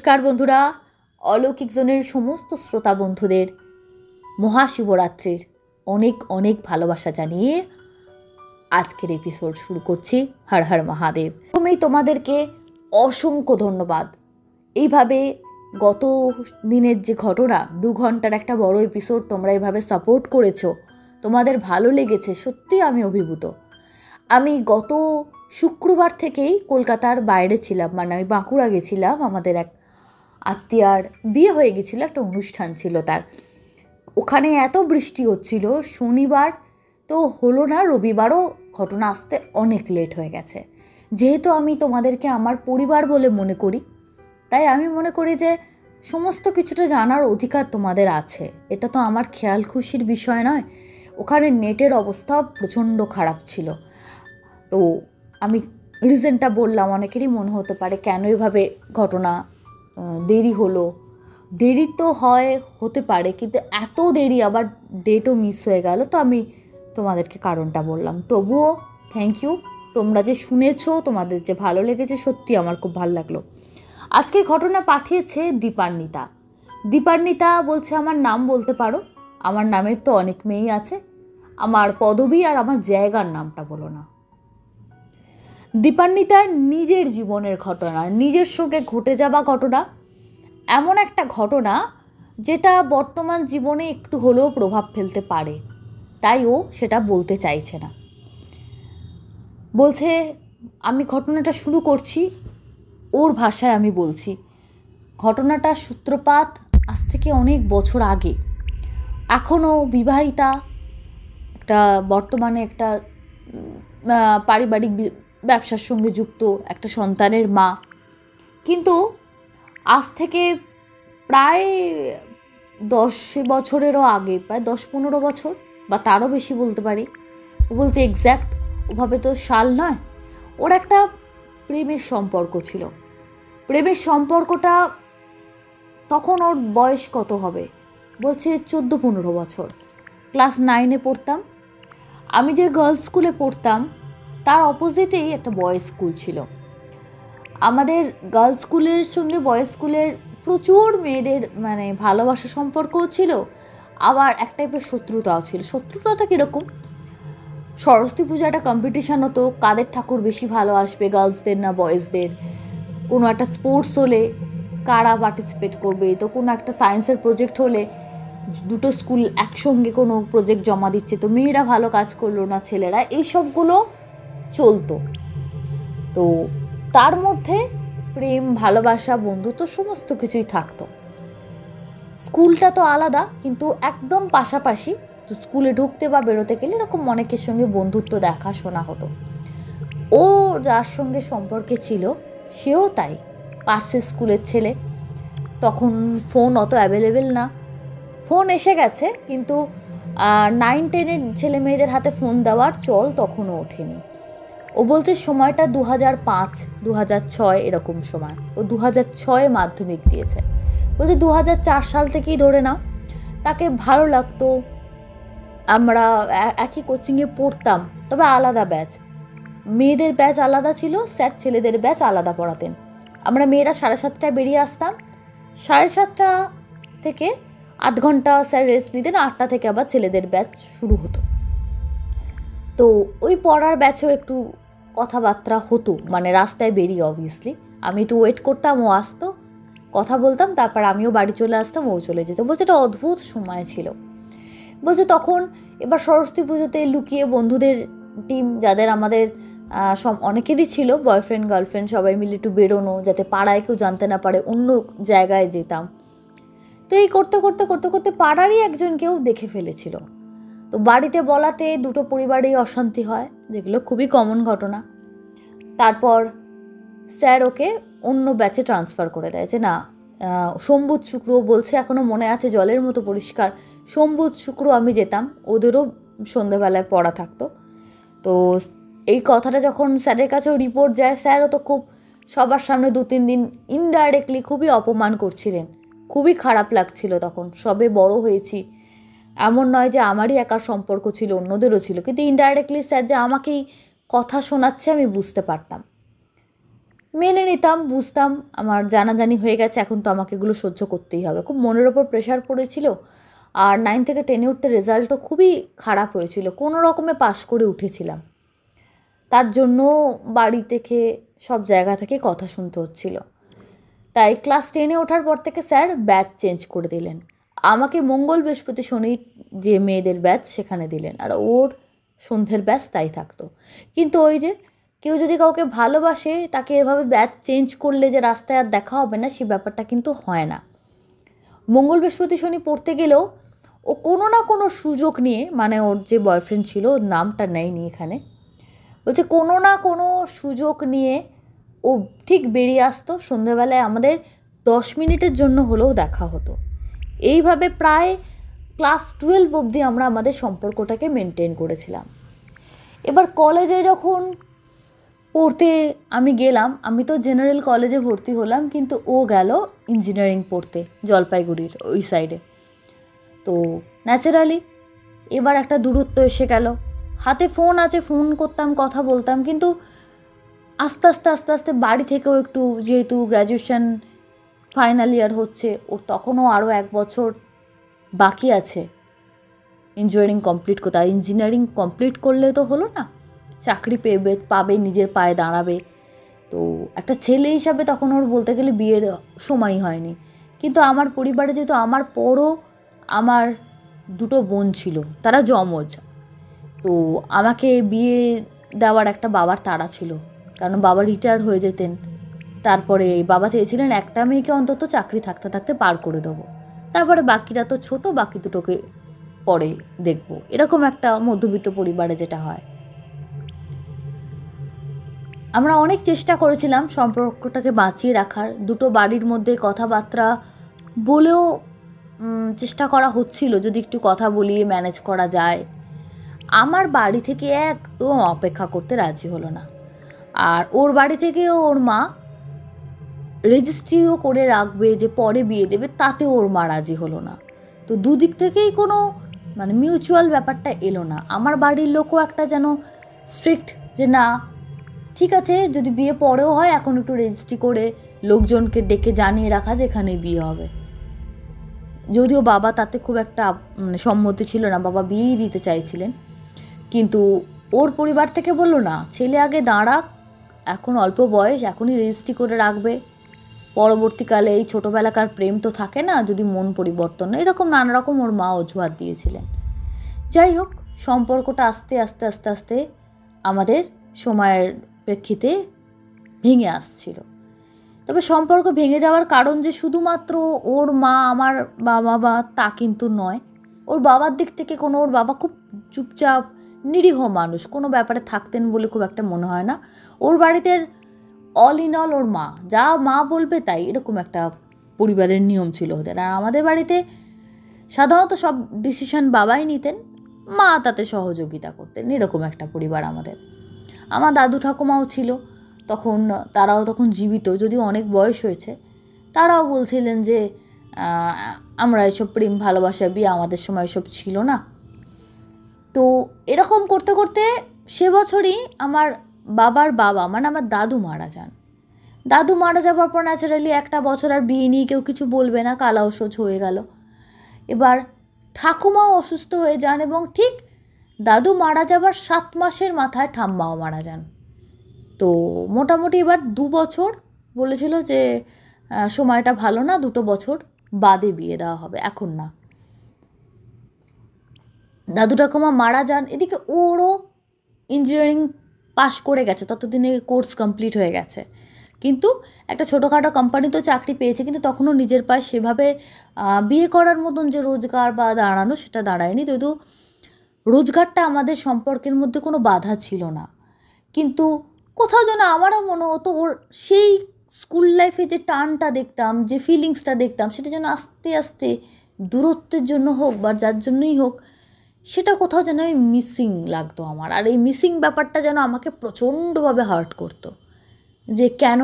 নমস্কার বন্ধুরা, অলৌকিক জোনের সমস্ত শ্রোতা বন্ধুদের মহাশিবরাত্রির অনেক অনেক ভালোবাসা জানিয়ে আজকের এপিসোড শুরু করছি। হর হর মহাদেব। প্রথমেই তোমাদেরকে অসংখ্য ধন্যবাদ। এইভাবে গত দিনের যে ঘটনা, 2 ঘন্টার একটা বড় এপিসোড তোমরা এইভাবে সাপোর্ট করেছো, তোমাদের ভালো লেগেছে, সত্যি আমি অভিভূত। আমি গত শুক্রবার থেকেই কলকাতার বাইরে ছিলাম, মানে আমি বাঁকুড়া গেছিলাম। আমাদের এক আত্মীয়ার বিয়ে হয়ে গেছিলো, একটা অনুষ্ঠান ছিল তার। ওখানে এত বৃষ্টি হচ্ছিল, শনিবার তো হলো না, রবিবারও ঘটনা আসতে অনেক লেট হয়ে গেছে। যেহেতু আমি তোমাদেরকে আমার পরিবার বলে মনে করি, তাই আমি মনে করি যে সমস্ত কিছুটা জানার অধিকার তোমাদের আছে। এটা তো আমার খেয়াল খুশির বিষয় নয়। ওখানে নেটের অবস্থা প্রচণ্ড খারাপ ছিল। তো আমি রিজনটা বললাম, অনেকেরই মনে হতে পারে কেন এভাবে ঘটনা দেরি হলো। দেরি তো হতে পারে, কিন্তু এত দেরি, আবার ডেটও মিস হয়ে গেল। তো আমি তোমাদেরকে কারণটা বললাম। তবুও থ্যাংক ইউ, তোমরা যে শুনেছো, তোমাদের যে ভালো লেগেছে, সত্যি আমার খুব ভালো লাগলো। আজকের ঘটনা পাঠিয়েছে দীপান্বিতা। দীপান্বিতা বলছে আমার নাম বলতে পারো। আমার নামের তো অনেক মেয়েই আছে, আমার পদবী আর আমার জায়গার নামটা বলো না। দীপান্বিতার নিজের জীবনের ঘটনা, নিজের সঙ্গে ঘটে যাওয়া ঘটনা, এমন একটা ঘটনা যেটা বর্তমান জীবনে একটু হলেও প্রভাব ফেলতে পারে, তাই ও সেটা বলতে চাইছে না। বলছে আমি ঘটনাটা শুরু করছি, ওর ভাষায় আমি বলছি। ঘটনাটা সূত্রপাত আজ থেকে অনেক বছর আগে। এখনও বিবাহিতা, একটা বর্তমানে একটা পারিবারিক ব্যবসার সঙ্গে যুক্ত একটা সন্তানের মা। কিন্তু আজ থেকে প্রায় 10 বছরেরও আগে, প্রায় 10-15 বছর বা তারও বেশি বলতে পারি। ও বলছে এক্স্যাক্ট ওভাবে তো সাল নয়, ওর একটা প্রেমের সম্পর্ক ছিল। প্রেমের সম্পর্কটা তখন ওর বয়স কত হবে, বলছে 14-15 বছর। ক্লাস 9-এ পড়তাম। আমি যে গার্লস স্কুলে পড়তাম তার অপোজিটেই একটা বয়েজ স্কুল ছিল। আমাদের গার্লস স্কুলের সঙ্গে বয়েজ স্কুলের প্রচুর মেয়েদের মানে ভালোবাসা সম্পর্কও ছিল, আবার এক টাইপের শত্রুতাও ছিল। শত্রুতাটা কীরকম, সরস্বতী পূজাটা কম্পিটিশান হতো, কাদের ঠাকুর বেশি ভালো আসবে, গার্লসদের না বয়েজদের। কোনো একটা স্পোর্টস হলে কারা পার্টিসিপেট করবে, তো কোনো একটা সায়েন্সের প্রজেক্ট হলে দুটো স্কুল একসঙ্গে কোনো প্রজেক্ট জমা দিচ্ছে, তো মেয়েরা ভালো কাজ করলো না ছেলেরা, এইসবগুলো চলতো। তো তার মধ্যে প্রেম, ভালোবাসা, বন্ধুত্ব সমস্ত কিছুই থাকতো। স্কুলটা তো আলাদা, কিন্তু একদম পাশাপাশি। তো স্কুলে ঢুকতে বা বেরোতে গেলে এরকম অনেকের সঙ্গে বন্ধুত্ব দেখাশোনা হতো। ও যার সঙ্গে সম্পর্কে ছিল সেও তাই, পার্সের স্কুলের ছেলে। তখন ফোন অত অ্যাভেলেবেল না, ফোন এসে গেছে, কিন্তু 9-10-এর ছেলে মেয়েদের হাতে ফোন দেওয়ার চল তখনও ওঠেনি। ও বলছে সময়টা 2005-2006 এরকম সময়। ও 2006-এ মাধ্যমিক দিয়েছে। বলছে 2004 সাল থেকেই ধরে নাও তাকে ভালো লাগতো। আমরা একই কোচিংয়ে পড়তাম, তবে আলাদা ব্যাচ। মেয়েদের ব্যাচ আলাদা ছিল, স্যার ছেলেদের ব্যাচ আলাদা পড়াতেন। আমরা মেয়েরা 7:30টায় বেরিয়ে আসতাম, 7:30 থেকে 8 ঘন্টা স্যার রেস্ট নিতেন, 8টা থেকে আবার ছেলেদের ব্যাচ শুরু হতো। তো ওই পড়ার ব্যাচেও একটু কথাবার্তা হতো, মানে রাস্তায় বেরিয়ে অবভিয়াসলি আমি একটু ওয়েট করতাম, ও আসতো, কথা বলতাম, তারপর আমিও বাড়ি চলে আসতাম, ও চলে যেত। বলছে এটা অদ্ভুত সময় ছিল। বলছে তখন এবার সরস্বতী পুজোতে লুকিয়ে বন্ধুদের টিম, যাদের আমাদের অনেকেরই ছিল বয়ফ্রেন্ড গার্লফ্রেন্ড, সবাই মিলে একটু বেরোনো, যাতে পাড়ায় কেউ জানতে না পারে, অন্য জায়গায় যেতাম। তো এই করতে করতে করতে করতে পাড়ারই একজন কেউ দেখে ফেলেছিল। তো বাড়িতে বলাতে দুটো পরিবারেই অশান্তি হয়, যেগুলো খুবই কমন ঘটনা। তারপর স্যার ওকে অন্য ব্যাচে ট্রান্সফার করে দেয়। যে না, সোম বুধ শুক্র, বলছে এখনও মনে আছে জলের মতো পরিষ্কার, সোম বুধ শুক্র আমি যেতাম, ওদেরও সন্ধ্যেবেলায় পড়া থাকতো। তো এই কথাটা যখন স্যারের কাছেও রিপোর্ট যায়, স্যারও তো খুব সবার সামনে 2-3 দিন ইনডাইরেক্টলি খুবই অপমান করছিলেন। খুবই খারাপ লাগছিল তখন, সবে বড় হয়েছি, এমন নয় যে আমারই একার সম্পর্ক ছিল, অন্যদেরও ছিল, কিন্তু ইনডাইরেক্টলি স্যার যে আমাকেই কথা শোনাচ্ছে আমি বুঝতে পারতাম। মেনে নিতাম, বুঝতাম আমার জানাজানি হয়ে গেছে, এখন তো আমাকে এগুলো সহ্য করতেই হবে। খুব মনের ওপর প্রেশার পড়েছিল। আর 9 থেকে 10-এ উঠতে রেজাল্টও খুবই খারাপ হয়েছিল, কোনো রকমে পাশ করে উঠেছিলাম। তার জন্য বাড়ি থেকে সব জায়গা থেকে কথা শুনতে হচ্ছিল। তাই ক্লাস 10-এ ওঠার পর থেকে স্যার ব্যাচ চেঞ্জ করে দিলেন। আমাকে মঙ্গল বৃহস্পতি শনি যে মেয়েদের ব্যাচ সেখানে দিলেন, আর ওর সন্ধ্যের ব্যাচ তাই থাকতো। কিন্তু ওই যে কেউ যদি কাউকে ভালোবাসে তাকে এভাবে ব্যাচ চেঞ্জ করলে যে রাস্তায় আর দেখা হবে না, সেই ব্যাপারটা কিন্তু হয় না। মঙ্গল বৃহস্পতি শনি পড়তে গেলেও ও কোনো না কোনো সুযোগ নিয়ে, মানে ওর যে বয়ফ্রেন্ড ছিল, ওর নামটা নেয়নি এখানে, বলছে কোনো না কোনো সুযোগ নিয়ে ও ঠিক বেরিয়ে আসতো। সন্ধ্যেবেলায় আমাদের 10 মিনিটের জন্য হলেও দেখা হতো। এইভাবে প্রায় ক্লাস 12 অবধি আমরা আমাদের সম্পর্কটাকে মেনটেন করেছিলাম। এবার কলেজে যখন পড়তে আমি গেলাম, আমি তো জেনারেল কলেজে ভর্তি হলাম, কিন্তু ও গেল ইঞ্জিনিয়ারিং পড়তে জলপাইগুড়ির ওই সাইডে। তো ন্যাচারালি এবার একটা দূরত্ব এসে গেল। হাতে ফোন আছে, ফোন করতাম, কথা বলতাম, কিন্তু আস্তে আস্তে আস্তে আস্তে বাড়ি থেকেও একটু, যেহেতু গ্র্যাজুয়েশন ফাইনাল ইয়ার হচ্ছে, ওর তখনও আরও 1 বছর বাকি আছে ইঞ্জিনিয়ারিং কমপ্লিট করতে। আর ইঞ্জিনিয়ারিং কমপ্লিট করলে তো হলো না, চাকরি পাবে, নিজের পায়ে দাঁড়াবে। তো একটা ছেলে হিসাবে তখন ওর বলতে গেলে বিয়ের সময়ই হয়নি। কিন্তু আমার পরিবারে যেহেতু আমার পরও আমার 2 বোন ছিল, তারা যমজ, তো আমাকে বিয়ে দেওয়ার একটা বাবার তাড়া ছিল, কারণ বাবা রিটায়ার হয়ে যেতেন। তারপরে বাবা চেয়েছিলেন একটা মেয়েকে অন্তত চাকরি থাকতে থাকতে পার করে দেবো, তারপরে বাকিরা তো ছোট, বাকি দুটোকে পরে দেখব, এরকম একটা মধ্যবিত্ত পরিবারে যেটা হয়। আমরা অনেক চেষ্টা করেছিলাম সম্পর্কটাকে বাঁচিয়ে রাখার, 2 বাড়ির মধ্যে কথাবার্তা বলেও চেষ্টা করা হচ্ছিল যদি একটু কথা বলিয়ে ম্যানেজ করা যায়। আমার বাড়ি থেকে একদম অপেক্ষা করতে রাজি হলো না, আর ওর বাড়ি থেকেও ওর মা রেজিস্ট্রিও করে রাখবে যে পরে বিয়ে দেবে, তাতে ওর মা রাজি হলো না। তো দুদিক থেকেই কোনো মানে মিউচুয়াল ব্যাপারটা এলো না। আমার বাড়ির লোকও একটা যেন স্ট্রিক্ট, যে না ঠিক আছে, যদি বিয়ে পরেও হয় এখন একটু রেজিস্ট্রি করে লোকজনকে ডেকে জানিয়ে রাখা যে এখানেই বিয়ে হবে। যদিও বাবা তাতে খুব একটা সম্মতি ছিল না, বাবা বিয়েই দিতে চাইছিলেন, কিন্তু ওর পরিবার থেকে বললো না, ছেলে আগে দাঁড়াক, এখন অল্প বয়স, এখনই রেজিস্ট্রি করে রাখবে, পরবর্তীকালে এই ছোটোবেলাকার প্রেম তো থাকে না, যদি মন পরিবর্তন, এরকম নানা রকম ওর মা অজুহাত দিয়েছিলেন। যাই হোক, সম্পর্কটা আস্তে আস্তে আস্তে আস্তে আমাদের সময়ের প্রেক্ষিতে ভেঙে আসছিল। তবে সম্পর্ক ভেঙে যাওয়ার কারণ যে শুধুমাত্র ওর মা আমার বাবা তা কিন্তু নয়। ওর বাবার দিক থেকে কোনো, ওর বাবা খুব চুপচাপ নিরীহ মানুষ, কোনো ব্যাপারে থাকতেন বলে খুব একটা মনে হয় না। ওর বাড়িতে অল ইন অল ওর মা, যা মা বলবে তাই, এরকম একটা পরিবারের নিয়ম ছিল ওদের। আর আমাদের বাড়িতে সাধারণত সব ডিসিশন বাবাই নিতেন, মা তাতে সহযোগিতা করতেন, এরকম একটা পরিবার আমাদের। আমার দাদু ঠাকুমাও ছিল তখন, তারাও তখন জীবিত, যদিও অনেক বয়স হয়েছে। তারাও বলছিলেন যে আমরা এসব প্রেম ভালোবাসা বিয়ে, আমাদের সময় এসব ছিল না। তো এরকম করতে করতে সে বছরই আমার বাবার বাবা, মানে আমার দাদু মারা যান। দাদু মারা যাওয়ার পর ন্যাচারালি 1 বছর আর বিয়ে নিয়ে কেউ কিছু বলবে না, কালা অসহ্য হয়ে গেল। এবার ঠাকুমাও অসুস্থ হয়ে যান, এবং ঠিক দাদু মারা যাবার 7 মাসের মাথায় ঠাম্মাও মারা যান। তো মোটামুটি এবার 2 বছর বলেছিল যে সময়টা ভালো না, 2 বছর বাদে বিয়ে দেওয়া হবে, এখন না। দাদু ঠাকুমা মারা যান, এদিকে ওরও ইঞ্জিনিয়ারিং পাশ করে গেছে, ততদিনে কোর্স কমপ্লিট হয়ে গেছে, কিন্তু একটা ছোটোখাটো কোম্পানিতেও চাকরি পেয়েছে, কিন্তু তখনও নিজের পায়ে সেভাবে বিয়ে করার মতন যে রোজগার বা দাঁড়ানো, সেটা দাঁড়ায়নি। তো রোজগারটা আমাদের সম্পর্কের মধ্যে কোনো বাধা ছিল না, কিন্তু কোথাও যেন আমারও মনে হতো ওর সেই স্কুল লাইফে যে টানটা দেখতাম, যে ফিলিংসটা দেখতাম, সেটা যেন আস্তে আস্তে দূরত্বের জন্য হোক বা যার জন্যই হোক, সেটা কোথাও যেন মিসিং লাগতো আমার। আর এই মিসিং ব্যাপারটা যেন আমাকে প্রচণ্ডভাবে হার্ট করতো, যে কেন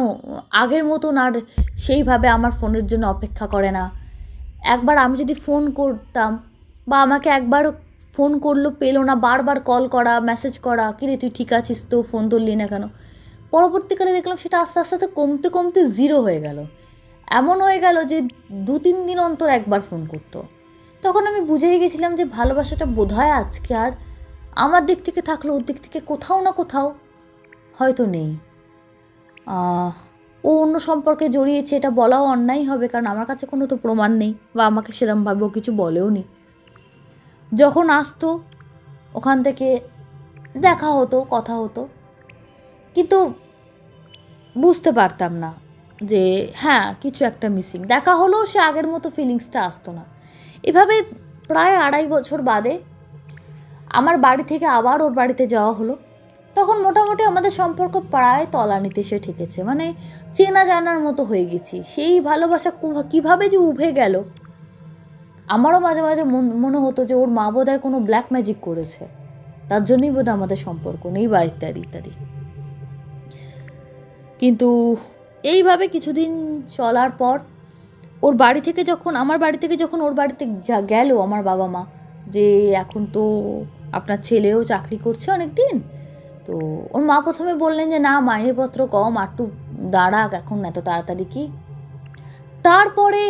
আগের মতন আর সেইভাবে আমার ফোনের জন্য অপেক্ষা করে না। একবার আমি যদি ফোন করতাম, বা আমাকে একবার ফোন করলো পেলো না, বারবার কল করা, মেসেজ করা, কিরে তুই ঠিক আছিস তো, ফোন ধরলি না কেন, পরবর্তীকালে দেখলাম সেটা আস্তে আস্তে কমতে কমতে 0 হয়ে গেল। এমন হয়ে গেল যে 2-3 দিন অন্তর একবার ফোন করতো। তখন আমি বুঝেই গেছিলাম যে ভালোবাসাটা বোধহয় আজকে আর আমার দিক থেকে থাকলো, ওর দিক থেকে কোথাও না কোথাও হয়তো নেই। ও অন্য সম্পর্কে জড়িয়েছে এটা বলাও অন্যায় হবে, কারণ আমার কাছে কোনো তো প্রমাণ নেই, বা আমাকে সেরমভাবেও কিছু বলেও নি। যখন আসতো ওখান থেকে দেখা হতো, কথা হতো, কিন্তু বুঝতে পারতাম না যে হ্যাঁ কিছু একটা মিসিং। দেখা হলেও সে আগের মতো ফিলিংসটা আসতো না। এভাবে প্রায় 2.5 বছর বাদে আমার বাড়ি থেকে আবার ওর বাড়িতে যাওয়া হলো। তখন মোটামুটি আমাদের সম্পর্ক প্রায় তলানিতে এসে ঠেকেছে, মানে চেনা জানার মতো হয়ে গেছি। সেই ভালোবাসা কীভাবে যে উভে গেল, আমারও মাঝে মাঝে মনে হতো যে ওর মা বোধহয় কোনো ব্ল্যাক ম্যাজিক করেছে, তার জন্যই বোধহয় আমাদের সম্পর্ক নেই, বা ইত্যাদি ইত্যাদি। কিন্তু এইভাবে কিছুদিন চলার পর ওর বাড়ি থেকে যখন আমার বাড়ি থেকে যখন ওর বাড়িতে গেল আমার বাবা মা, যে এখন তো আপনার ছেলেও চাকরি করছে অনেক দিন, তো ওর মা প্রথমে বললেন যে না মাইনেপত্র কম, একটু দাঁড়াক, এখন এত তাড়াতাড়ি কি। তারপরে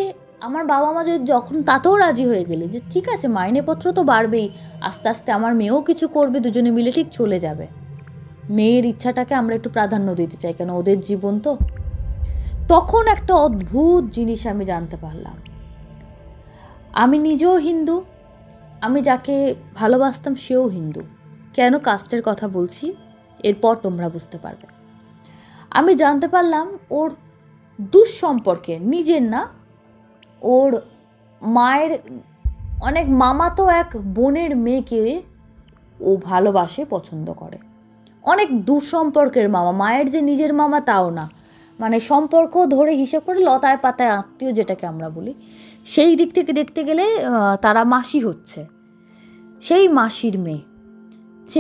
আমার বাবা মা যখন তাতেও রাজি হয়ে গেলেন যে ঠিক আছে মাইনেপত্র তো বাড়বেই, আস্তে আস্তে আমার মেয়েও কিছু করবে, দুজনে মিলে ঠিক চলে যাবে। মেয়ের ইচ্ছাটাকে আমরা একটু প্রাধান্য দিতে চাই, কেন ওদের জীবন তো। তখন একটা অদ্ভুত জিনিস আমি জানতে পারলাম। আমি নিজেও হিন্দু, আমি যাকে ভালোবাসতাম সেও হিন্দু। কেন কাস্টের কথা বলছি এরপর তোমরা বুঝতে পারবে। আমি জানতে পারলাম ওর দুঃসম্পর্কে, নিজের না, ওর মায়ের অনেক মামাতো এক বোনের মেয়েকে ও ভালোবাসে, পছন্দ করে। অনেক দুঃসম্পর্কের মামা, মায়ের যে নিজের মামা তাও না, মানে সম্পর্ক ধরে হিসেব করে লতায় পাতায় আত্মীয় যেটাকে আমরা বলি, সেই দিক থেকে দেখতে গেলে তারা মাসি হচ্ছে। সেই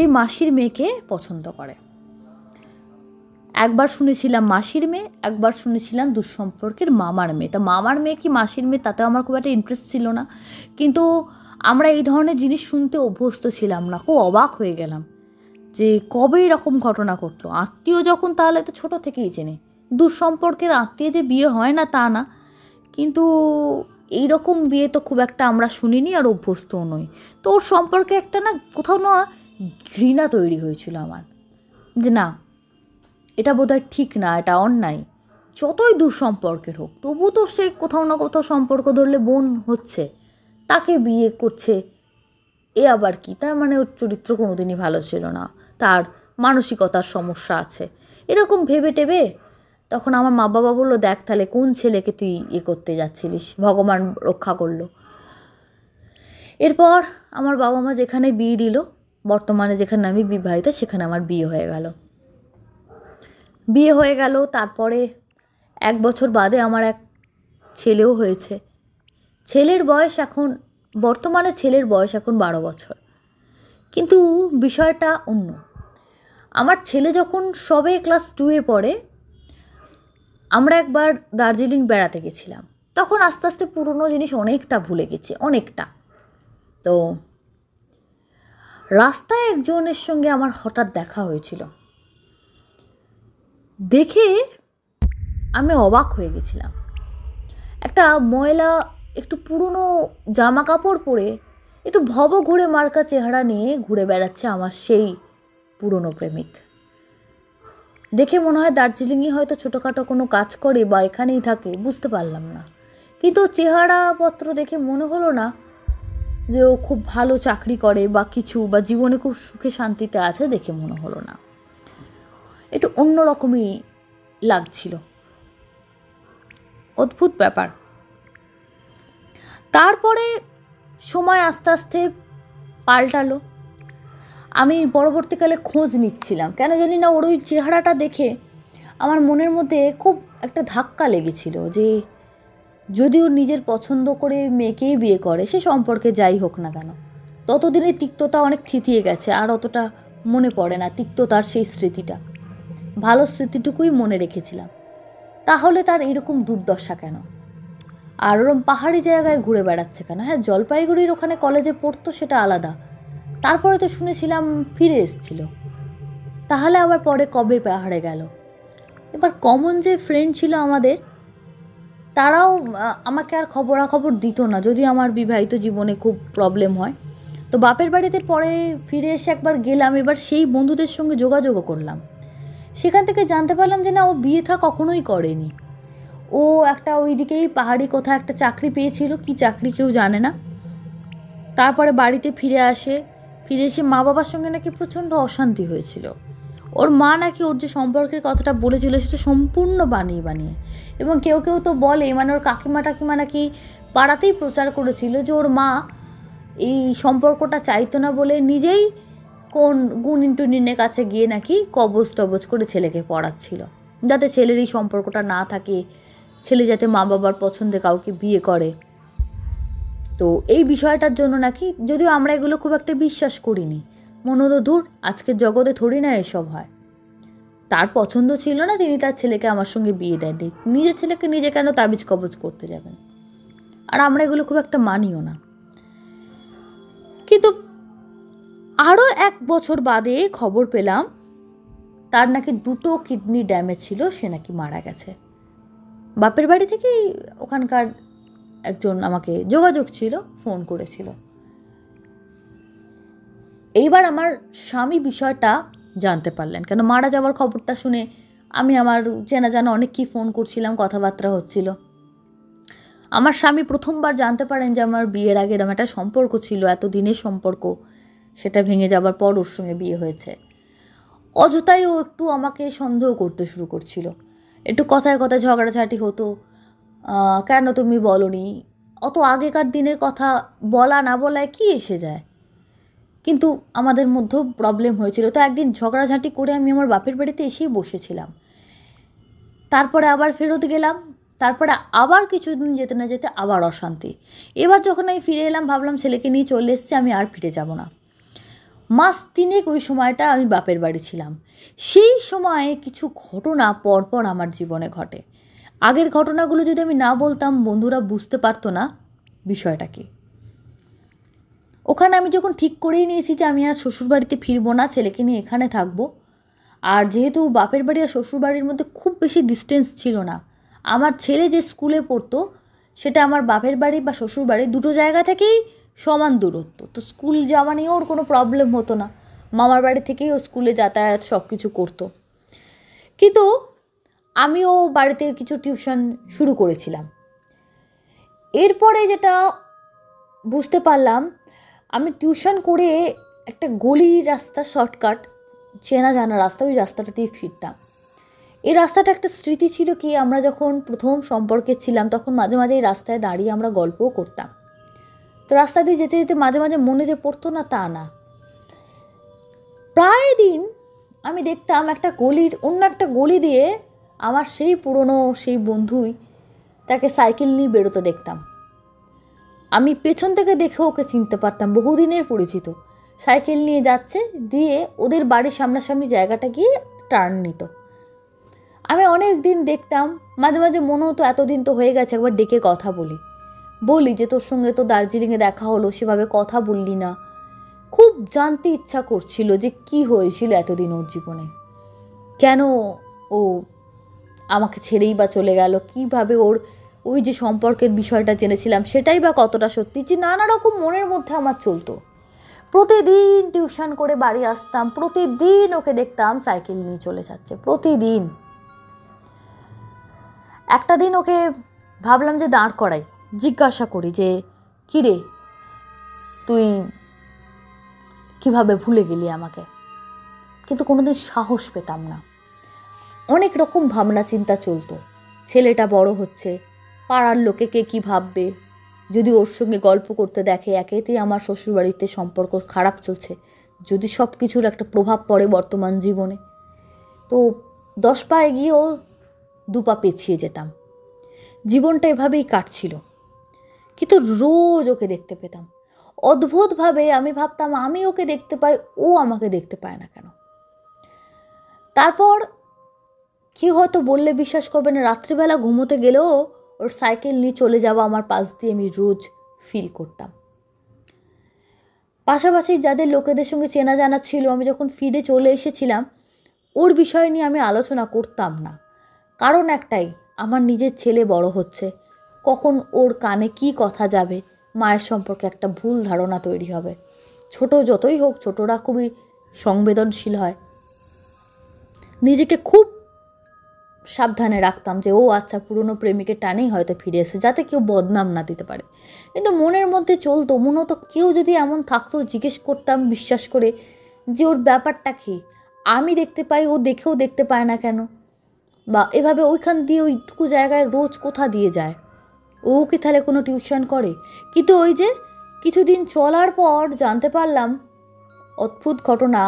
মাসির মেয়েকে পছন্দ করে। একবার শুনেছিলাম মাসির মেয়ে, একবার শুনেছিলাম দুঃসম্পর্কের মামার মেয়ে। তা মামার মেয়ে কি মাসির মেয়ে তাতেও আমার খুব একটা ইন্টারেস্ট ছিল না, কিন্তু আমরা এই ধরনের জিনিস শুনতে অভ্যস্ত ছিলাম না। খুব অবাক হয়ে গেলাম যে কবে এরকম ঘটনা ঘটলো। আত্মীয় যখন তাহলে তো ছোট থেকেই চেনে, দুঃসম্পর্কের আত্মীয় যে বিয়ে হয় না তা না, কিন্তু এইরকম বিয়ে তো খুব একটা আমরা শুনিনি আর অভ্যস্তও নই। তো ওর সম্পর্কে একটা না কোথাও না ঘৃণা তৈরি হয়েছিল আমার, যে না এটা বোধহয় ঠিক না, এটা অন্যায়। যতই দূর সম্পর্কের হোক তবু তো সে কোথাও না কোথাও সম্পর্ক ধরলে বোন হচ্ছে, তাকে বিয়ে করছে, এ আবার কি? তার মানে ওর চরিত্র কোনোদিনই ভালো ছিল না, তার মানসিকতার সমস্যা আছে, এরকম ভেবে টেবে তখন আমার মা বাবা বললো দেখ তাহলে কোন ছেলেকে তুই করতে যাচ্ছিলিস, ভগবান রক্ষা করলো। এরপর আমার বাবা মা যেখানে বিয়ে দিল, বর্তমানে যেখানে আমি বিবাহিত, সেখানে আমার বিয়ে হয়ে গেল। তারপরে 1 বছর বাদে আমার এক ছেলেও হয়েছে। বর্তমানে ছেলের বয়স এখন 12 বছর। কিন্তু বিষয়টা অন্য। আমার ছেলে যখন সবে ক্লাস 2-এ পড়ে, আমরা একবার দার্জিলিং বেড়াতে গেছিলাম। তখন আস্তে আস্তে পুরনো জিনিস অনেকটা ভুলে গেছি, অনেকটা। তো রাস্তায় একজনের সঙ্গে আমার হঠাৎ দেখা হয়েছিল। দেখে আমি অবাক হয়ে গেছিলাম। একটা ময়লা একটু পুরনো জামা কাপড় পরে একটু ভবঘুরে মার্কা চেহারা নিয়ে ঘুরে বেড়াচ্ছে আমার সেই পুরনো প্রেমিক। দেখে মনে হয় দার্জিলিংয়ে হয়তো ছোটোখাটো কোনো কাজ করে বা এখানেই থাকে, বুঝতে পারলাম না। কিন্তু চেহারাপত্র দেখে মনে হলো না যে ও খুব ভালো চাকরি করে বা কিছু, বা জীবনে খুব সুখে শান্তিতে আছে, দেখে মনে হলো না। একটু অন্যরকমই লাগছিল, অদ্ভুত ব্যাপার। তারপরে সময় আস্তে আস্তে পাল্টালো। আমি পরবর্তীকালে খোঁজ নিচ্ছিলাম, কেন জানি না ওর ওই চেহারাটা দেখে আমার মনের মধ্যে খুব একটা ধাক্কা লেগেছিল যে যদি ওর নিজের পছন্দ করে মেয়েকেই বিয়ে করে, সে সম্পর্কে যাই হোক না কেন, ততদিনে তিক্ততা অনেক থিতিয়ে গেছে, আর অতটা মনে পড়ে না তিক্ততার সেই স্মৃতিটা। ভালো স্মৃতিটুকুই মনে রেখেছিলাম। তাহলে তার এরকম দুর্দশা কেন, আর ওরম পাহাড়ি জায়গায় ঘুরে বেড়াচ্ছে কেন? হ্যাঁ, জলপাইগুড়ির ওখানে কলেজে পড়তো, সেটা আলাদা। তারপরে তো শুনেছিলাম ফিরে এসেছিল। তাহলে আবার পরে কবে পাহাড়ে গেল? এবার কমন যে ফ্রেন্ড ছিল আমাদের, তারাও আমাকে আর খবরাখবর দিত না যদি আমার বিবাহিত জীবনে খুব প্রবলেম হয়। তো বাপের বাড়িতে পরে ফিরে এসে একবার গেলাম, এবার সেই বন্ধুদের সঙ্গে যোগাযোগও করলাম। সেখান থেকে জানতে পারলাম যে না, ও বিয়ে থা কখনোই করেনি। ও একটা ওইদিকেই পাহাড়ি কোথাও একটা চাকরি পেয়েছিল, কি চাকরি কেউ জানে না। তারপরে বাড়িতে ফিরে এসে মা বাবার সঙ্গে নাকি প্রচণ্ড অশান্তি হয়েছিল। ওর মা নাকি ওর যে সম্পর্কের কথাটা বলেছিল সেটা সম্পূর্ণ বানিয়ে, এবং কেউ কেউ তো বলে, মানে ওর কাকিমা টাকিমা নাকি পাড়াতেই প্রচার করেছিল যে ওর মা এই সম্পর্কটা চাইতো না বলে নিজেই কোন গুণিন টুনিনের কাছে গিয়ে নাকি কবজ টবজ করে ছেলেকে পড়াচ্ছিল, যাতে ছেলের এই সম্পর্কটা না থাকে, ছেলে যাতে মা বাবার পছন্দে কাউকে বিয়ে করে। তো এই বিষয়টার জন্য নাকি, যদিও আমরা এগুলো খুব একটা বিশ্বাস করিনি, মনে হতো দূর, আজকের জগতে থোড়ি না এসব হয়। তার পছন্দ ছিল না, তিনি তার ছেলেকে আমার সঙ্গে বিয়ে দেননি। নিজের ছেলেকে নিজে কেন তাবিজ কবজ করতে যাবেন? আর আমরা এগুলো খুব একটা মানিও না। কিন্তু আরও 1 বছর বাদে খবর পেলাম তার নাকি 2টো কিডনি ড্যামেজ ছিল, সে নাকি মারা গেছে। বাপের বাড়ি থেকেই ওখানকার একজন আমাকে যোগাযোগ ছিল, ফোন করেছিল। এইবার আমার স্বামী বিষয়টা জানতে পারলেন, কেন মারা যাওয়ার খবরটা শুনে আমি আমার চেনা জানা অনেককেই ফোন করছিলাম, কথাবার্তা হচ্ছিল। আমার স্বামী প্রথমবার জানতে পারেন যে আমার বিয়ের আগে এরকম একটা সম্পর্ক ছিল, এত দিনের সম্পর্ক, সেটা ভেঙে যাবার পর ওর সঙ্গে বিয়ে হয়েছে। অযথাই ও একটু আমাকে সন্দেহ করতে শুরু করছিল, একটু কথায় কথায় ঝগড়াঝাটি হতো, কেন তুমি বলনি, অত আগেকার দিনের কথা বলা না বলায় কি এসে যায়। কিন্তু আমাদের মধ্যেও প্রবলেম হয়েছিল। তো একদিন ঝগড়াঝাটি করে আমি আমার বাপের বাড়িতে এসেই বসেছিলাম, তারপরে আবার ফেরত গেলাম, তারপরে আবার কিছুদিন যেতে না যেতে আবার অশান্তি। এবার যখন আমি ফিরে এলাম, ভাবলাম ছেলেকে নিয়ে চলে এসেছি, আমি আর ফিরে যাব না। মাস 3 ওই সময়টা আমি বাপের বাড়ি ছিলাম। সেই সময়ে কিছু ঘটনা পরপর আমার জীবনে ঘটে। আগের ঘটনাগুলো যদি আমি না বলতাম, বন্ধুরা বুঝতে পারতো না বিষয়টা কি। ওখানে আমি যখন ঠিক করেই নিয়েছি যে আমি আর শ্বশুরবাড়িতে ফিরবো না, ছেলেকে নিয়ে এখানে থাকবো, আর যেহেতু বাপের বাড়ি আর শ্বশুরবাড়ির মধ্যে খুব বেশি ডিস্টেন্স ছিল না, আমার ছেলে যে স্কুলে পড়তো সেটা আমার বাপের বাড়ি বা শ্বশুরবাড়ি দুটো জায়গা থেকেই সমান দূরত্ব, তো স্কুল যাওয়া নিয়ে ওর কোনো প্রবলেম হতো না। মামার বাড়ি থেকেই ও স্কুলে যাতায়াত সব কিছু করতো। কিন্তু আমিও বাড়িতে কিছু টিউশন শুরু করেছিলাম। এরপরে যেটা বুঝতে পারলাম, আমি টিউশন করে একটা গলির রাস্তা, শর্টকাট চেনা জানা রাস্তা, ওই রাস্তাটাতেই ফিরতাম। এই রাস্তাটা একটা স্মৃতি ছিল কি, আমরা যখন প্রথম সম্পর্কে ছিলাম তখন মাঝে মাঝে এই রাস্তায় দাঁড়িয়ে আমরা গল্পও করতাম। তো রাস্তা দিয়ে যেতে যেতে মাঝে মাঝে মনে যে পড়তো না তা না, প্রায় দিন আমি দেখতাম একটা গলির অন্য একটা গলি দিয়ে আমার সেই পুরনো সেই বন্ধুই তাকে সাইকেল নিয়ে বেরোতে দেখতাম। আমি পেছন থেকে দেখে ওকে চিনতে পারতাম, বহুদিনের পরিচিত, সাইকেল নিয়ে যাচ্ছে, দিয়ে ওদের বাড়ির সামনাসামনি জায়গাটা গিয়ে টার্ন নিত। আমি অনেক দিন দেখতাম, মাঝে মাঝে মনে হতো এতদিন তো হয়ে গেছে, একবার ডেকে কথা বলি যে তোর সঙ্গে তো দার্জিলিংয়ে দেখা হলো, সেভাবে কথা বললি না। খুব জানতে ইচ্ছা করছিল যে কি হয়েছিল এতদিন ওর জীবনে, কেন ও আমাকে ছেড়েই বা চলে গেল, কিভাবে ওর ওই যে সম্পর্কের বিষয়টা জেনেছিলাম সেটাই বা কতটা সত্যি, যে নানা রকম মনের মধ্যে আমার চলতো। প্রতিদিন টিউশন করে বাড়ি আসতাম, প্রতিদিন ওকে দেখতাম সাইকেল নিয়ে চলে যাচ্ছে, প্রতিদিন। একটা দিন ওকে ভাবলাম যে দাঁড় করাই, জিজ্ঞাসা করি যে কিরে তুই কিভাবে ভুলে গেলি আমাকে, কিন্তু কোনোদিন সাহস পেতাম না। অনেক রকম ভাবনা চিন্তা চলতো, ছেলেটা বড় হচ্ছে, পাড়ার লোকে কে কী ভাববে, যদি ওর সঙ্গে গল্প করতে দেখে, একেতেই আমার শ্বশুরবাড়িতে সম্পর্ক খারাপ চলছে, যদি সব কিছুর একটা প্রভাব পড়ে বর্তমান জীবনে, তো 10 পা এগিয়েও 2 পা পেছিয়ে যেতাম। জীবনটা এভাবেই কাটছিল, কিন্তু রোজ ওকে দেখতে পেতাম। অদ্ভুতভাবে আমি ভাবতাম আমি ওকে দেখতে পাই, ও আমাকে দেখতে পায় না কেন। তারপর কি হয়তো বললে বিশ্বাস করবে না, রাত্রিবেলা ঘুমোতে গেলেও ওর সাইকেল নিয়ে চলে যাওয়া আমার পাশ দিয়ে আমি রোজ ফিল করতাম। পাশাপাশি যাদের লোকেদের সঙ্গে চেনা জানা ছিল, আমি যখন ফিরে চলে এসেছিলাম, ওর বিষয় নিয়ে আমি আলোচনা করতাম না। কারণ একটাই, আমার নিজের ছেলে বড় হচ্ছে, কখন ওর কানে কি কথা যাবে, মায়ের সম্পর্কে একটা ভুল ধারণা তৈরি হবে। ছোট যতই হোক, ছোটরা খুবই সংবেদনশীল হয়। নিজেকে খুব সাবধানে রাখতাম যে ও আচ্ছা পুরনো প্রেমিকের টানেই হয়তো ফিরে এসে, যাতে কেউ বদনাম না দিতে পারে। কিন্তু মনের মধ্যে চলতো, মূলত কেউ যদি এমন থাকতো, জিজ্ঞেস করতাম বিশ্বাস করে যে ওর ব্যাপারটা কী, আমি দেখতে পাই ও দেখেও দেখতে পায় না কেন, বা এভাবে ওইখান দিয়ে ওইটুকু জায়গায় রোজ কোথা দিয়ে যায়, ও কি তাহলে কোনো টিউশন করে? কিন্তু ওই যে কিছুদিন চলার পর জানতে পারলাম অদ্ভুত ঘটনা।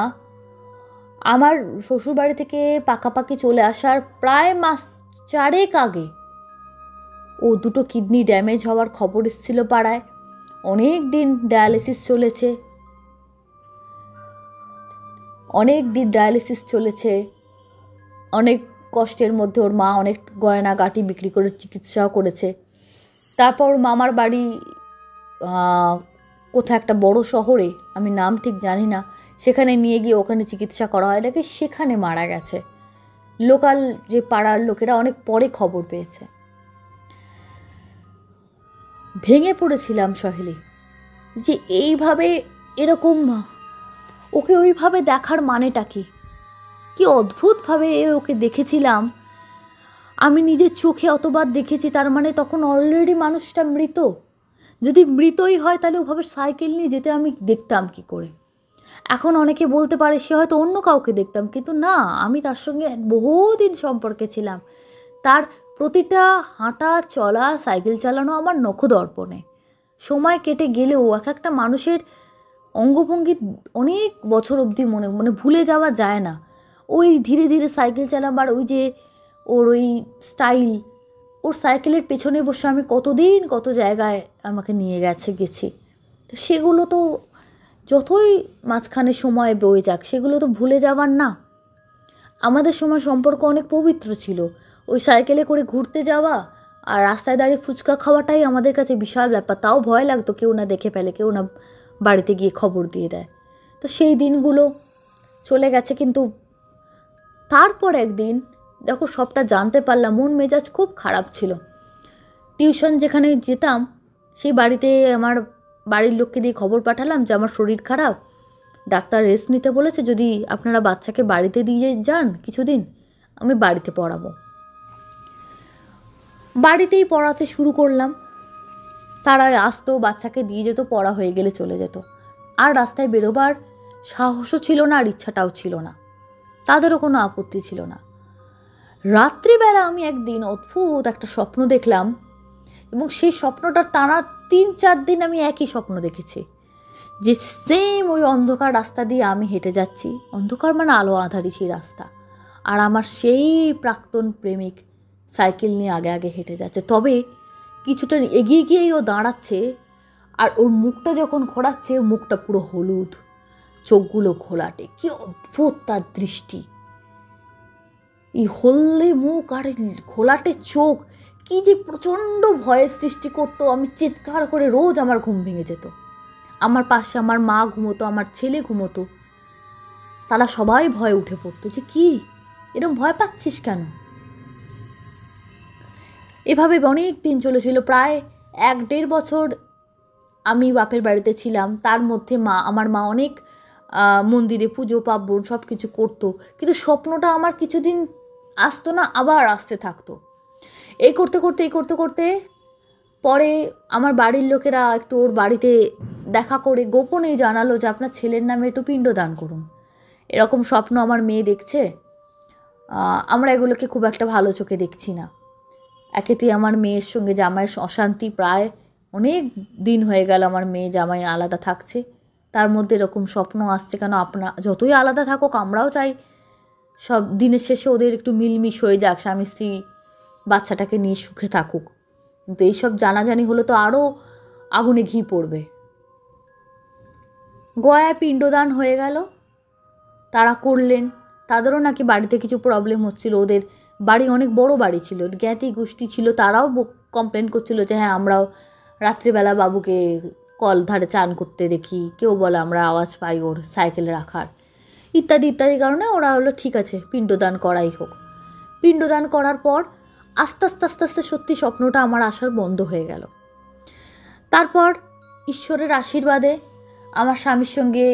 আমার শ্বশুরবাড়ি থেকে পাকাপাকি চলে আসার প্রায় মাস 4 আগে ও দুটো কিডনি ড্যামেজ হওয়ার খবর এসেছিল পাড়ায়। অনেক দিন ডায়ালিসিস চলেছে, অনেক কষ্টের মধ্যে ওর মা অনেক গয়নাগাটি বিক্রি করে চিকিৎসাও করেছে। তারপর মামার বাড়ি কোথাও একটা বড় শহরে, আমি নাম ঠিক জানি না, সেখানে নিয়ে গিয়ে ওখানে চিকিৎসা করা হয়, এটাকে সেখানে মারা গেছে। লোকাল যে পাড়ার লোকেরা অনেক পরে খবর পেয়েছে। ভেঙে পড়েছিলাম সহেলি, যে এইভাবে এরকম ওকে ওইভাবে দেখার মানেটা কি অদ্ভুতভাবে ওকে দেখেছিলাম আমি নিজের চোখে, অতবার দেখেছি। তার মানে তখন অলরেডি মানুষটা মৃত। যদি মৃতই হয় তাহলে ওভাবে সাইকেল নিয়ে যেতে আমি দেখতাম কি করে? এখন অনেকে বলতে পারে সে হয়তো অন্য কাউকে দেখতাম, কিন্তু না, আমি তার সঙ্গে বহুদিন সম্পর্কে ছিলাম। তার প্রতিটা হাঁটা চলা, সাইকেল চালানো আমার নখদর্পণে। সময় কেটে গেলেও এক একটা মানুষের অঙ্গভঙ্গি অনেক বছর অবধি মনে ভুলে যাওয়া যায় না। ওই ধীরে ধীরে সাইকেল চালাবার ওই যে ওর ওই স্টাইল, ওর সাইকেলের পেছনে বসে আমি কতদিন কত জায়গায় আমাকে নিয়ে গেছি। তো সেগুলো তো যতই মাঝখানে সময় বয়ে যাক, সেগুলো তো ভুলে যাবার না। আমাদের সময় সম্পর্ক অনেক পবিত্র ছিল। ওই সাইকেলে করে ঘুরতে যাওয়া আর রাস্তায় দাঁড়িয়ে ফুচকা খাওয়াটাই আমাদের কাছে বিশাল ব্যাপার। তাও ভয় লাগতো কেউ না দেখে ফেলে, কেউ না বাড়িতে গিয়ে খবর দিয়ে দেয়। তো সেই দিনগুলো চলে গেছে। কিন্তু তারপর একদিন দেখো সবটা জানতে পারলাম, মন মেজাজ খুব খারাপ ছিল। টিউশন যেখানে যেতাম সেই বাড়িতে আমার বাড়ির লোককে দিয়ে খবর পাঠালাম যে আমার শরীর খারাপ, ডাক্তার রেস্ট নিতে বলেছে, যদি আপনারা বাচ্চাকে বাড়িতে দিয়ে যান কিছুদিন, আমি বাড়িতে পড়াবো। বাড়িতেই পড়াতে শুরু করলাম। তারা আসতো, বাচ্চাকে দিয়ে যেত, পড়া হয়ে গেলে চলে যেত। আর রাস্তায় বেরোবার সাহসও ছিল না, আর ইচ্ছাটাও ছিল না। তাদেরও কোনো আপত্তি ছিল না। রাত্রিবেলা আমি একদিন অদ্ভুত একটা স্বপ্ন দেখলাম, এবং সেই স্বপ্নটা টানা 3-4 দিন আমি একই স্বপ্ন দেখেছি, যে সেম ওই অন্ধকার রাস্তা দিয়ে আমি হেঁটে যাচ্ছি। অন্ধকার মানে আলো আঁধারি সেই রাস্তা, আর আমার সেই প্রাক্তন প্রেমিক সাইকেল নিয়ে আগে আগে হেঁটে যাচ্ছে। তবে কিছুটা এগিয়ে গিয়েই ও দাঁড়াচ্ছে, আর ওর মুখটা যখন ঘোরাচ্ছে, মুখটা পুরো হলুদ, চোখগুলো ঘোলাটে। কি অদ্ভুত তার দৃষ্টি! এই হলদে মুখ আর ঘোলাটে চোখ কি যে প্রচণ্ড ভয়ের সৃষ্টি করতো। আমি চিৎকার করে রোজ আমার ঘুম ভেঙে যেত। আমার পাশে আমার মা ঘুমোতো, আমার ছেলে ঘুমোতো, তারা সবাই ভয়ে উঠে পড়তো যে কি এরকম ভয় পাচ্ছিস কেন? এভাবে অনেক দিন চলেছিল, প্রায় 1-1.5 বছর আমি বাপের বাড়িতে ছিলাম। তার মধ্যে আমার মা অনেক মন্দিরে পুজো পার্বণ সব কিছু করতো, কিন্তু স্বপ্নটা আমার কিছুদিন আসতো না, আবার আসতে থাকতো। এই করতে করতে পরে আমার বাড়ির লোকেরা একটু ওর বাড়িতে দেখা করে গোপনে জানালো যে আপনার ছেলের নামে একটু পিণ্ডদান করুন। এরকম স্বপ্ন আমার মেয়ে দেখছে, আমরা এগুলোকে খুব একটা ভালো চোখে দেখছি না। একেতেই আমার মেয়ের সঙ্গে জামাইয়ের অশান্তি, প্রায় অনেক দিন হয়ে গেল আমার মেয়ে জামাই আলাদা থাকছে, তার মধ্যে এরকম স্বপ্ন আসছে কেন? যতই আলাদা থাকুক, আমরাও চাই সব দিনের শেষে ওদের একটু মিলমিশ হয়ে যাক, স্বামী স্ত্রী বাচ্চাটাকে নিয়ে সুখে থাকুক। কিন্তু এইসব জানাজানি হলে তো আরও আগুনে ঘি পড়বে। গয়ায় পিণ্ডদান হয়ে গেল, তারা করলেন। তাদেরও নাকি বাড়িতে কিছু প্রবলেম হচ্ছিল। ওদের বাড়ি অনেক বড় বাড়ি ছিল, জ্ঞাতি গোষ্ঠী ছিল, তারাও কমপ্লেন করছিল যে হ্যাঁ আমরাও রাত্রিবেলা বাবুকে কল ধারে চান করতে দেখি, কেউ বলে আমরা আওয়াজ পাই ওর সাইকেলে রাখার, ইত্যাদি ইত্যাদি কারণে ওরা হলো ঠিক আছে পিণ্ডদান করাই হোক। পিণ্ডদান করার পর আস্তে আস্তে আস্তে আস্তে সত্যি স্বপ্নটা আমার আসার বন্ধ হয়ে গেল। তারপর ঈশ্বরের আশীর্বাদে আমার স্বামীর সঙ্গে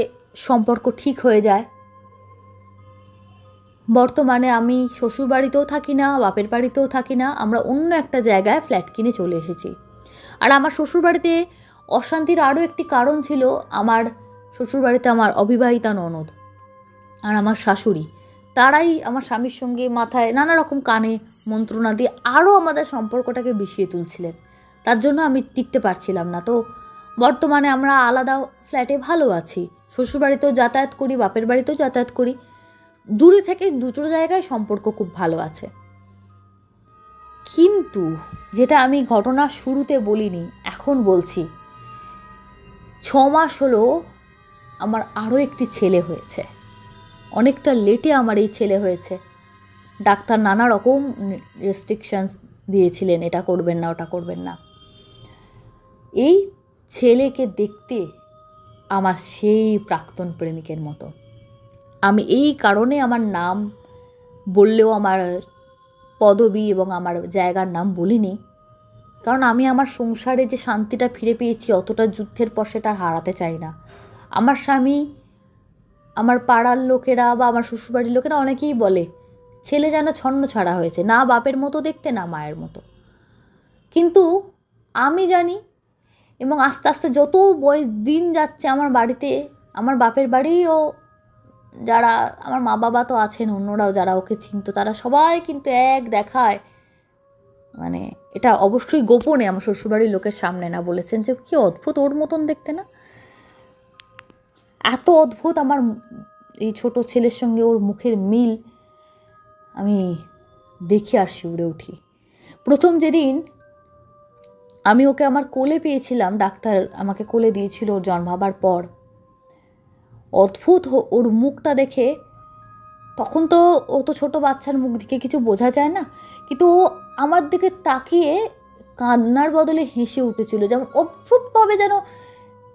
সম্পর্ক ঠিক হয়ে যায়। বর্তমানে আমি শ্বশুর বাড়িতেও থাকি না, বাপের বাড়িতেও থাকি না, আমরা অন্য একটা জায়গায় ফ্ল্যাট কিনে চলে এসেছি। আর আমার শ্বশুর বাড়িতে অশান্তির আরও একটি কারণ ছিল, আমার শ্বশুর বাড়িতে আমার অবিবাহিতা ননদ আর আমার শাশুড়ি, তারাই আমার স্বামীর সঙ্গে মাথায় নানা রকম কানে মন্ত্রণা দিয়ে আরও আমাদের সম্পর্কটাকে বিষিয়ে তুলছিলেন। তার জন্য আমি টিকতে পারছিলাম না। তো বর্তমানে আমরা আলাদা ফ্ল্যাটে ভালো আছি, শ্বশুরবাড়িতেও যাতায়াত করি, বাপের বাড়িতেও যাতায়াত করি, দূরে থেকে দুটো জায়গায় সম্পর্ক খুব ভালো আছে। কিন্তু যেটা আমি ঘটনা শুরুতে বলিনি, এখন বলছি, 6 মাস হলো আমার আরও একটি ছেলে হয়েছে। অনেকটা লেটে আমার এই ছেলে হয়েছে। ডাক্তার নানা রকম রেস্ট্রিকশনস দিয়েছিলেন, এটা করবেন না, ওটা করবেন না। এই ছেলেকে দেখতে আমার সেই প্রাক্তন প্রেমিকের মতো। আমি এই কারণে আমার নাম বললেও আমার পদবি এবং আমার জায়গার নাম বলিনি, কারণ আমি আমার সংসারে যে শান্তিটা ফিরে পেয়েছি অতটা যুদ্ধের পর সেটা হারাতে চাই না। আমার স্বামী, আমার পাড়ার লোকেরা বা আমার শ্বশুরবাড়ির লোকেরা অনেকেই বলে ছেলে যেন ছন্ন ছাড়া হয়েছে, না বাপের মতো দেখতে না মায়ের মতো। কিন্তু আমি জানি, এবং আস্তে আস্তে যত বয়স দিন যাচ্ছে আমার বাড়িতে, আমার বাপের বাড়িও যারা আমার মা বাবা তো আছেন, অন্যরাও যারা ওকে চিনত, তারা সবাই কিন্তু এক দেখায়, মানে এটা অবশ্যই গোপনে আমার শ্বশুরবাড়ির লোকের সামনে না, বলেছেন যে কি অদ্ভুত, ওর মতন দেখতে না। এত অদ্ভুত আমার এই ছোট ছেলের সঙ্গে ওর মুখের মিল, আমি দেখি আর শিউরে উঠি। প্রথম যেদিন আমি ওকে আমার কোলে পেয়েছিলাম, ডাক্তার আমাকে কোলে দিয়েছিল ওর জন্মাবার পর, অদ্ভুত ওর মুখটা দেখে, তখন তো ও তো ছোটো বাচ্চার মুখ দিকে কিছু বোঝা যায় না, কিন্তু ও আমার দিকে তাকিয়ে কান্নার বদলে হেসে উঠেছিল, যেমন অদ্ভুতভাবে, যেন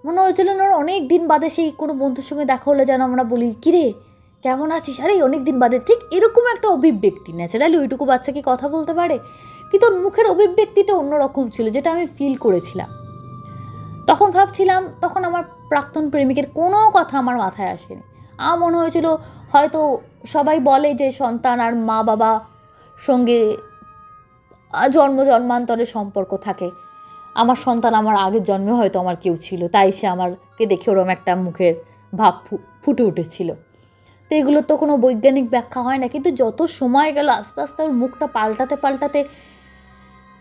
মনে হয়েছিল না অনেক দিন বাদে সেই কোনো বন্ধুর সঙ্গে দেখা হলে যেন আমরা বলি কিরে কেমন আছিস, আরে অনেক দিন বাদে, ঠিক এরকম একটা অভিব্যক্তি। ন্যাচারালি ওইটুকু বাচ্চা কি কথা বলতে পারে, কিন্তু ওর মুখের অভিব্যক্তিটা অন্যরকম ছিল, যেটা আমি ফিল করেছিলাম। তখন ভাবছিলাম, তখন আমার প্রাক্তন প্রেমিকের কোনো কথা আমার মাথায় আসেনি। আমার মনে হয়েছিল হয়তো সবাই বলে যে সন্তান আর মা বাবা সঙ্গে জন্মান্তরের সম্পর্ক থাকে, আমার সন্তান আমার আগের জন্মে হয়তো আমার কেউ ছিল, তাই সে আমাকে দেখে ওরম একটা মুখের ভাব ফুটে উঠেছিল। তো এগুলোর তো কোনো বৈজ্ঞানিক ব্যাখ্যা হয় না। কিন্তু যত সময় গেল আস্তে আস্তে ওর মুখটা পাল্টাতে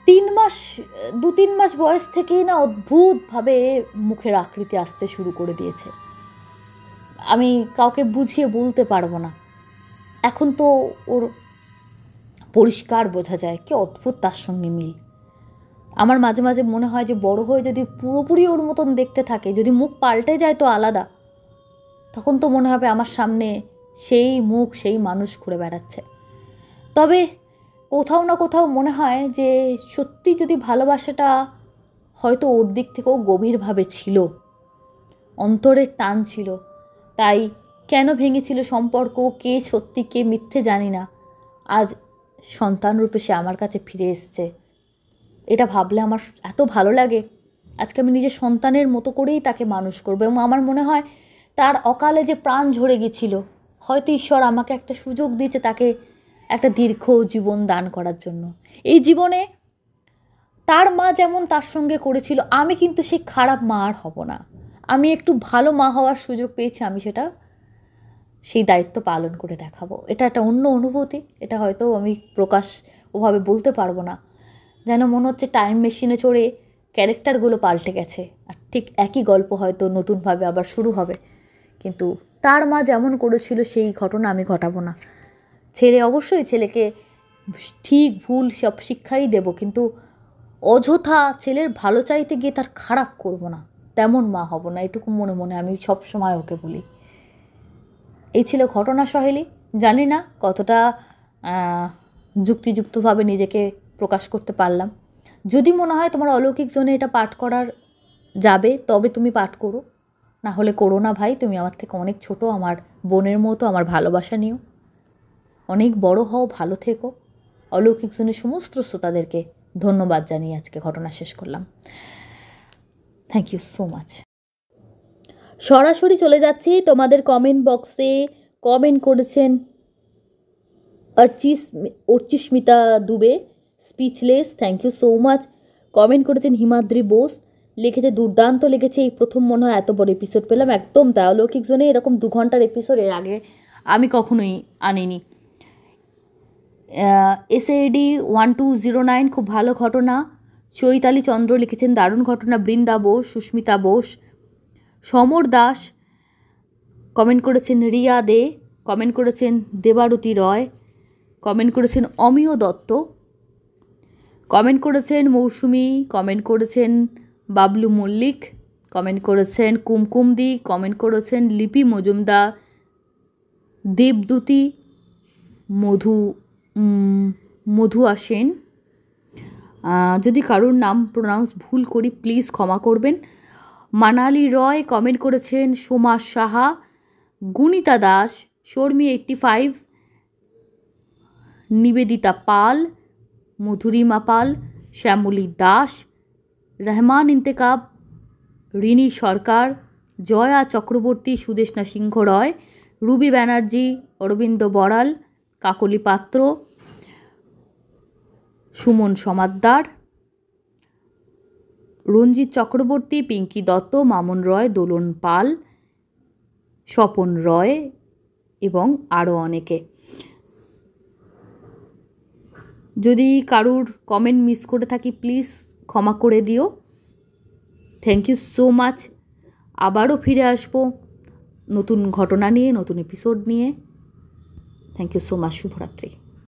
2-3 মাস বয়স থেকেই না অদ্ভুতভাবে মুখের আকৃতি আসতে শুরু করে দিয়েছে। আমি কাউকে বুঝিয়ে বলতে পারবো না। এখন তো ওর পরিষ্কার বোঝা যায় কি অদ্ভুত তার সঙ্গে মিল। আমার মাঝে মাঝে মনে হয় যে বড় হয়ে যদি পুরোপুরি ওর মতন দেখতে থাকে, যদি মুখ পাল্টে যায় তো আলাদা, তখন তো মনে হবে আমার সামনে সেই মুখ, সেই মানুষ ঘুরে বেড়াচ্ছে। তবে কোথাও না কোথাও মনে হয় যে সত্যি যদি ভালোবাসাটা হয়তো ওর দিক থেকেও গভীরভাবে ছিল, অন্তরের টান ছিল, তাই কেন ভেঙেছিল সম্পর্ক, কে সত্যি কে মিথ্যে জানি না, আজ সন্তান রূপে সে আমার কাছে ফিরে এসছে। এটা ভাবলে আমার এত ভালো লাগে। আজকে আমি নিজের সন্তানের মতো করেই তাকে মানুষ করবো, এবং আমার মনে হয় তার অকালে যে প্রাণ ঝরে গেছিল, হয়তো ঈশ্বর আমাকে একটা সুযোগ দিয়েছে তাকে একটা দীর্ঘ জীবন দান করার জন্য। এই জীবনে তার মা যেমন তার সঙ্গে করেছিল, আমি কিন্তু সেই খারাপ মা আর হব না। আমি একটু ভালো মা হওয়ার সুযোগ পেয়েছি, আমি সেই দায়িত্ব পালন করে দেখাবো। এটা একটা অন্য অনুভূতি, এটা হয়তো আমি প্রকাশ ওভাবে বলতে পারবো না। যেন মনে হচ্ছে টাইম মেশিনে চড়ে ক্যারেক্টারগুলো পাল্টে গেছে, আর ঠিক একই গল্প হয়তো নতুনভাবে আবার শুরু হবে। কিন্তু তার মা যেমন করেছিল সেই ঘটনা আমি ঘটাবো না। অবশ্যই ছেলেকে ঠিক ভুল সব শিক্ষাই দেব, কিন্তু অযথা ছেলের ভালো চাইতে গিয়ে তার খারাপ করব না, তেমন মা হব না, এটুকু মনে মনে আমি সব সময় ওকে বলি। এই ছিল ঘটনা সহেলি। জানি না কতটা যুক্তিযুক্তভাবে নিজেকে প্রকাশ করতে পারলাম। যদি মনে হয় তোমার অলৌকিক জোনে এটা পাঠ করার যাবে, তবে তুমি পাঠ করো, না হলে করো না ভাই। তুমি আমার থেকে অনেক ছোট, আমার বোনের মতো, আমার ভালোবাসা নিও। অনেক বড় হও, ভালো থেকো। অলৌকিক জোনের সমস্ত শ্রোতাদেরকে ধন্যবাদ জানিয়ে আজকে ঘটনা শেষ করলাম। Thank you so much. সরাসরি চলে যাচ্ছি তোমাদের কমেন্ট বক্সে। কমেন্ট করেছেন Archismita Dubey, speechless, thank you so much. Comment করেছেন হিমাদ্রি বোস, লিখেছে দুর্দান্ত লেগেছে, এই প্রথম মনে হয় এত বড় এপিসোড পেলাম। একদম তাই, অলৌকিক জোনে এরকম 2 ঘন্টার এপিসোড এর আগে আমি কখনোই আনিনি। SAD 1209, খুব ভালো ঘটনা। চৈতালি চন্দ্র লিখেছেন দারুণ ঘটনা। বৃন্দা বোস, সুস্মিতা বোস, সমর দাস কমেন্ট করেছেন। রিয়া দে কমেন্ট করেছেন। দেবারতী রয় কমেন্ট করেছেন। অমিয় দত্ত কমেন্ট করেছেন। মৌসুমি কমেন্ট করেছেন। বাবলু মল্লিক কমেন্ট করেছেন। কুমকুমদি কমেন্ট করেছেন। লিপি মজুমদার, দেবদূতি, মধু আসেন। যদি কারোর নাম প্রোনাউন্স ভুল করি প্লিজ ক্ষমা করবেন। মানালি রয় কমেন্ট করেছেন। সোমা সাহা, গুণিতা দাস, শর্মী 85, নিবেদিতা পাল, মধুরিমা পাল, শ্যামলী দাস, রহমান ইন্তেকাব, রিনি সরকার, জয়া চক্রবর্তী, সুদেষ্ণা সিংহ রয়, রুবি ব্যানার্জি, অরবিন্দ বড়াল, কাকলি পাত্র, সুমন সমাদ্দার, রঞ্জিত চক্রবর্তী, পিঙ্কি দত্ত, মামুন রয়, দোলন পাল, স্বপন রয় এবং আরও অনেকে। যদি কারুর কমেন্ট মিস করে থাকি প্লিজ ক্ষমা করে দিও। Thank you so much. আবারও ফিরে আসবো নতুন ঘটনা নিয়ে, নতুন এপিসোড নিয়ে। Thank you so much. শুভরাত্রি।